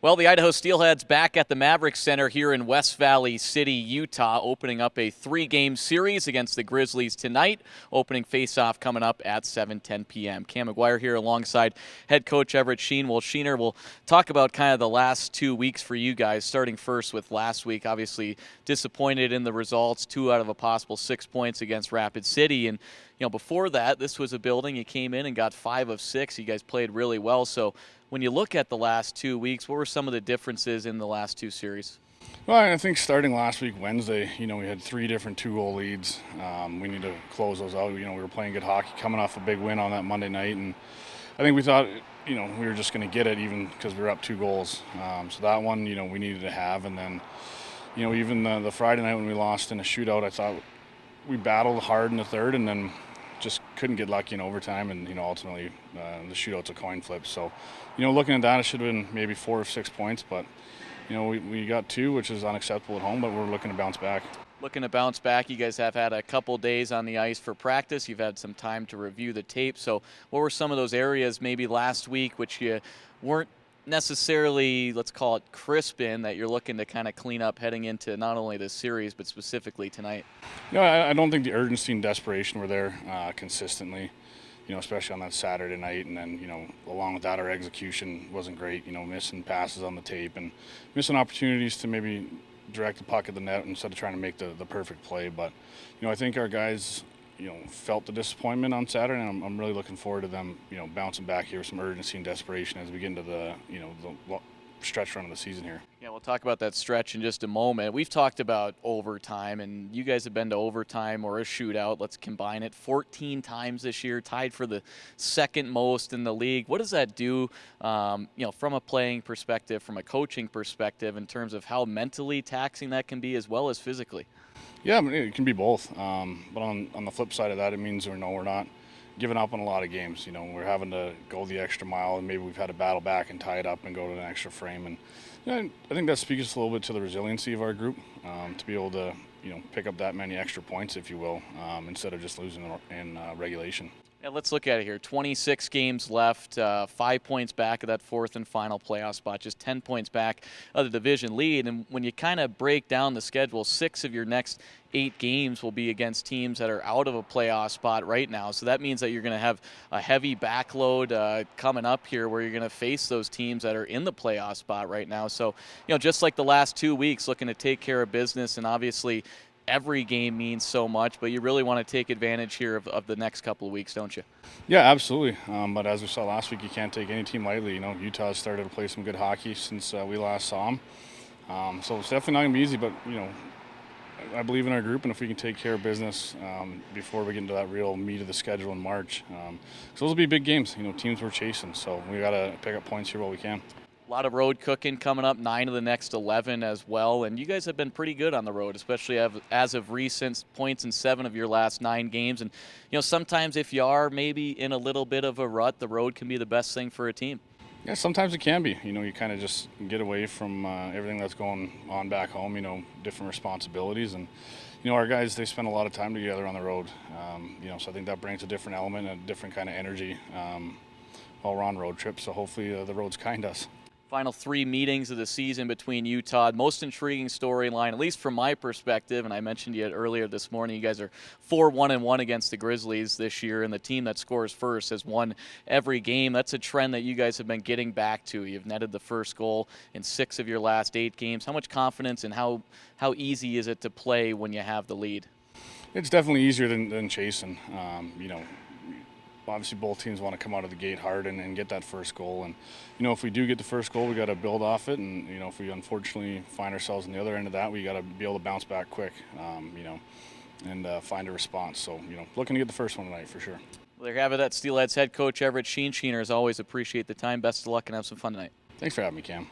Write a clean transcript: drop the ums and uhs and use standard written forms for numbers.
Well, the Idaho Steelheads back at the Mavericks Center here in West Valley City, Utah, opening up a 3-game series against the Grizzlies tonight. Opening face-off coming up at 7:10 p.m. Cam McGuire here alongside head coach Everett Sheen. Well, Sheener, we'll talk about kind of the last 2 weeks for you guys, starting first with last week. Obviously disappointed in the results, 2 out of a possible 6 points against Rapid City. And, you know, before that, this was a building you came in and got 5 of 6. You guys played really well. So when you look at the last 2 weeks, what were some of the differences in the last 2 series? Well, I think starting last week, Wednesday, we had 3 different 2-goal leads. We need to close those out. We were playing good hockey, coming off a big win on that Monday night, and I think we thought, we were just going to get it even because we were up 2 goals. So that one, we needed to have, and then, even the Friday night when we lost in a shootout, I thought we battled hard in the third, and then just couldn't get lucky in overtime, and ultimately the shootout's a coin flip. So, looking at that, it should have been maybe 4 or 6 points, but we got 2, which is unacceptable at home, but we're looking to bounce back. Looking to bounce back, you guys have had a couple days on the ice for practice. You've had some time to review the tape. So what were some of those areas maybe last week which you weren't necessarily, let's call it, crisp in, that you're looking to kind of clean up heading into not only this series but specifically tonight? I don't think the urgency and desperation were there consistently, especially on that Saturday night. And then, along with that, our execution wasn't great, missing passes on the tape and missing opportunities to maybe direct the puck at the net instead of trying to make the perfect play. But, I think our guys, felt the disappointment on Saturday, and I'm really looking forward to them, bouncing back here with some urgency and desperation as we get into the stretch run of the season here. Yeah, we'll talk about that stretch in just a moment. We've talked about overtime, and you guys have been to overtime or a shootout. Let's combine it 14 times this year, tied for the second most in the league. What does that do, from a playing perspective, from a coaching perspective, in terms of how mentally taxing that can be as well as physically? Yeah, it can be both. But on the flip side of that, it means we're not giving up on a lot of games. We're having to go the extra mile, and maybe we've had to battle back and tie it up and go to an extra frame. And I think that speaks a little bit to the resiliency of our group, to be able to pick up that many extra points, if you will, instead of just losing in regulation. Yeah, let's look at it here. 26 games left, 5 points back of that 4th and final playoff spot, just 10 points back of the division lead. And when you kind of break down the schedule, 6 of your next 8 games will be against teams that are out of a playoff spot right now. So that means that you're going to have a heavy backload coming up here where you're going to face those teams that are in the playoff spot right now. So, just like the last 2 weeks, looking to take care of business, and obviously every game means so much, but you really want to take advantage here of the next couple of weeks, don't you? Yeah, absolutely. But as we saw last week, you can't take any team lightly. Utah's started to play some good hockey since we last saw them. So it's definitely not going to be easy, but, I believe in our group, and if we can take care of business before we get into that real meat of the schedule in March. So those will be big games. Teams we're chasing, so we got to pick up points here while we can. A lot of road cooking coming up, 9 of the next 11 as well, and you guys have been pretty good on the road, especially as of recent, points in 7 of your last 9 games. And sometimes if you are maybe in a little bit of a rut, the road can be the best thing for a team. Yeah, sometimes it can be. You kind of just get away from everything that's going on back home, different responsibilities. And, our guys, they spend a lot of time together on the road. So I think that brings a different element, a different kind of energy while we're on road trips. So hopefully the road's kind to us. Final 3 meetings of the season between Utah. Most intriguing storyline, at least from my perspective, and I mentioned it earlier this morning, you guys are 4-1-1 against the Grizzlies this year, and the team that scores first has won every game. That's a trend that you guys have been getting back to. You've netted the first goal in 6 of your last 8 games. How much confidence and how easy is it to play when you have the lead? It's definitely easier than chasing. Obviously both teams want to come out of the gate hard and get that first goal. And, if we do get the first goal, we got to build off it. And, if we unfortunately find ourselves on the other end of that, we got to be able to bounce back quick, and find a response. So, looking to get the first one tonight for sure. Well, there you have it. That's Steelheads head coach Everett Sheen. Sheener, as always, appreciate the time. Best of luck and have some fun tonight. Thanks for having me, Cam.